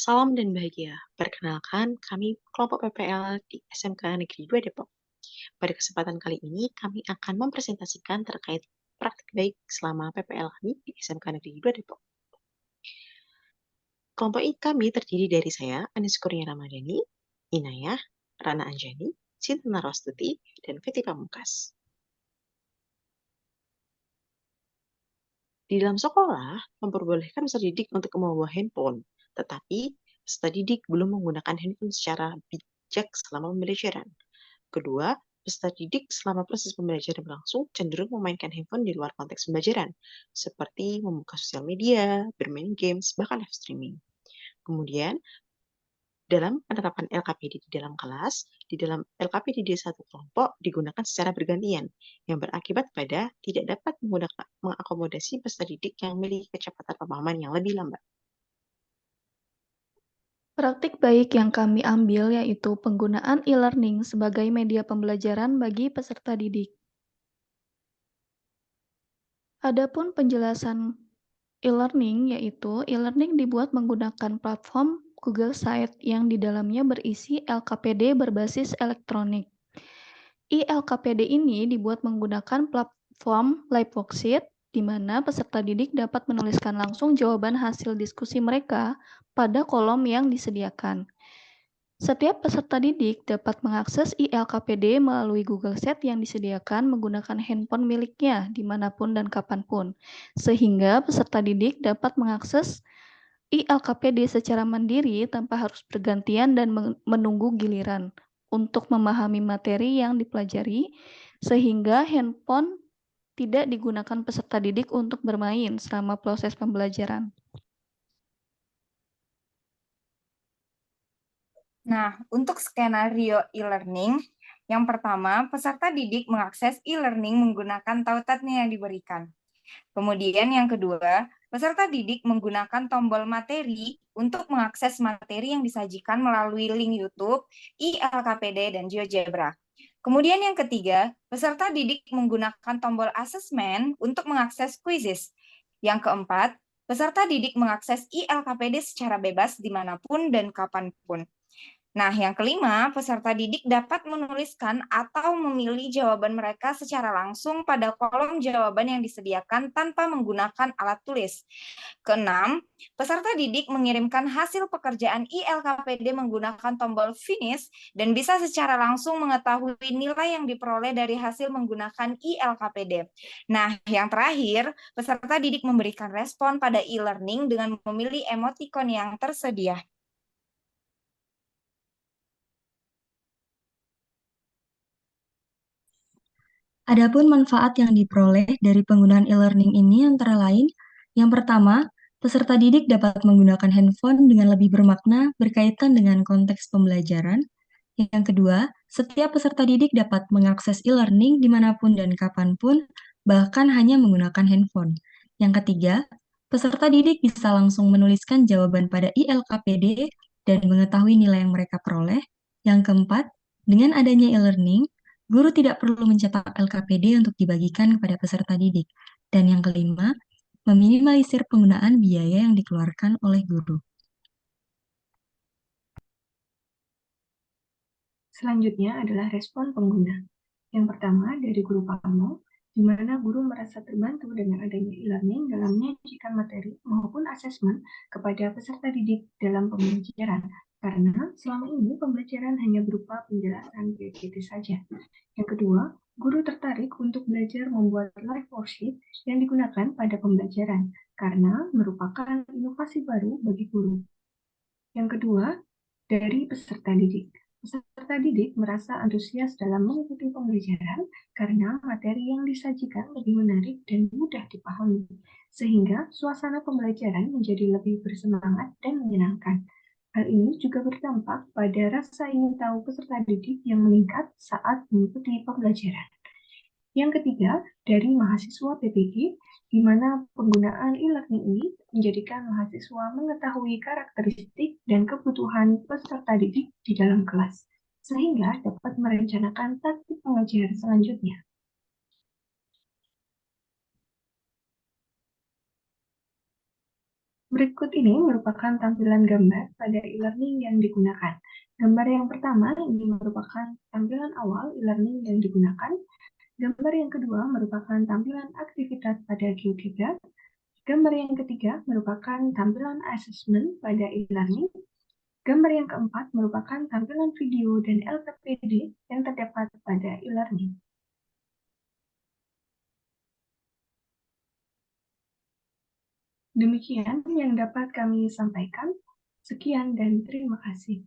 Salam dan bahagia. Perkenalkan, kami kelompok PPL di SMK Negeri 2 Depok. Pada kesempatan kali ini, kami akan mempresentasikan terkait praktik baik selama PPL kami di SMK Negeri 2 Depok. Kelompok kami terdiri dari saya, Anis Kurnia Ramadhani, Inayah, Rana Anjani, Sinta Narwastuti, dan Fiti Pamungkas. Di dalam sekolah, memperbolehkan peserta didik untuk membawa handphone, tetapi peserta didik belum menggunakan handphone secara bijak selama pembelajaran. Kedua, peserta didik selama proses pembelajaran berlangsung cenderung memainkan handphone di luar konteks pembelajaran, seperti membuka sosial media, bermain games, bahkan live streaming. Kemudian, dalam penerapan LKPD di dalam kelas, di dalam LKPD di satu kelompok digunakan secara bergantian, yang berakibat pada tidak dapat mengakomodasi peserta didik yang memiliki kecepatan pemahaman yang lebih lambat. Praktik baik yang kami ambil yaitu penggunaan e-learning sebagai media pembelajaran bagi peserta didik. Adapun penjelasan e-learning yaitu e-learning dibuat menggunakan platform Google Site yang di dalamnya berisi LKPD berbasis elektronik. E-LKPD ini dibuat menggunakan platform Live Worksheet, di mana peserta didik dapat menuliskan langsung jawaban hasil diskusi mereka pada kolom yang disediakan. Setiap peserta didik dapat mengakses e-LKPD melalui Google Sheet yang disediakan menggunakan handphone miliknya dimanapun dan kapanpun, sehingga peserta didik dapat mengakses e-LKPD secara mandiri tanpa harus bergantian dan menunggu giliran untuk memahami materi yang dipelajari, sehingga handphone tidak digunakan peserta didik untuk bermain selama proses pembelajaran. Nah, untuk skenario e-learning, yang pertama, peserta didik mengakses e-learning menggunakan tautannya yang diberikan. Kemudian yang kedua, peserta didik menggunakan tombol materi untuk mengakses materi yang disajikan melalui link YouTube, e-LKPD, dan GeoGebra. Kemudian yang ketiga, peserta didik menggunakan tombol asesmen untuk mengakses quizzes. Yang keempat, peserta didik mengakses e-LKPD secara bebas dimanapun dan kapanpun. Nah, yang kelima, peserta didik dapat menuliskan atau memilih jawaban mereka secara langsung pada kolom jawaban yang disediakan tanpa menggunakan alat tulis. Keenam, peserta didik mengirimkan hasil pekerjaan e-LKPD menggunakan tombol finish dan bisa secara langsung mengetahui nilai yang diperoleh dari hasil menggunakan e-LKPD. Nah, yang terakhir, peserta didik memberikan respon pada e-learning dengan memilih emoticon yang tersedia. Adapun manfaat yang diperoleh dari penggunaan e-learning ini antara lain, yang pertama, peserta didik dapat menggunakan handphone dengan lebih bermakna berkaitan dengan konteks pembelajaran. Yang kedua, setiap peserta didik dapat mengakses e-learning dimanapun dan kapanpun, bahkan hanya menggunakan handphone. Yang ketiga, peserta didik bisa langsung menuliskan jawaban pada e-LKPD dan mengetahui nilai yang mereka peroleh. Yang keempat, dengan adanya e-learning, guru tidak perlu mencetak LKPD untuk dibagikan kepada peserta didik. Dan yang kelima, meminimalisir penggunaan biaya yang dikeluarkan oleh guru. Selanjutnya adalah respon pengguna. Yang pertama dari guru Pamo, di mana guru merasa terbantu dengan adanya e-learning dalam menyajikan materi maupun asesmen kepada peserta didik dalam pembelajaran, karena selama ini pembelajaran hanya berupa penjelasan PPT saja. Yang kedua, guru tertarik untuk belajar membuat live worksheet yang digunakan pada pembelajaran, karena merupakan inovasi baru bagi guru. Yang kedua, dari peserta didik. Peserta didik merasa antusias dalam mengikuti pembelajaran karena materi yang disajikan lebih menarik dan mudah dipahami, sehingga suasana pembelajaran menjadi lebih bersemangat dan menyenangkan. Hal ini juga berdampak pada rasa ingin tahu peserta didik yang meningkat saat mengikuti pembelajaran. Yang ketiga, dari mahasiswa PPG, di mana penggunaan e-learning ini menjadikan mahasiswa mengetahui karakteristik dan kebutuhan peserta didik di dalam kelas, sehingga dapat merencanakan taktik pengajar selanjutnya. Berikut ini merupakan tampilan gambar pada e-learning yang digunakan. Gambar yang pertama ini merupakan tampilan awal e-learning yang digunakan. Gambar yang kedua merupakan tampilan aktivitas pada GeoGebra. Gambar yang ketiga merupakan tampilan asesmen pada e-learning. Gambar yang keempat merupakan tampilan video dan LKPD yang terdapat pada e-learning. Demikian yang dapat kami sampaikan. Sekian dan terima kasih.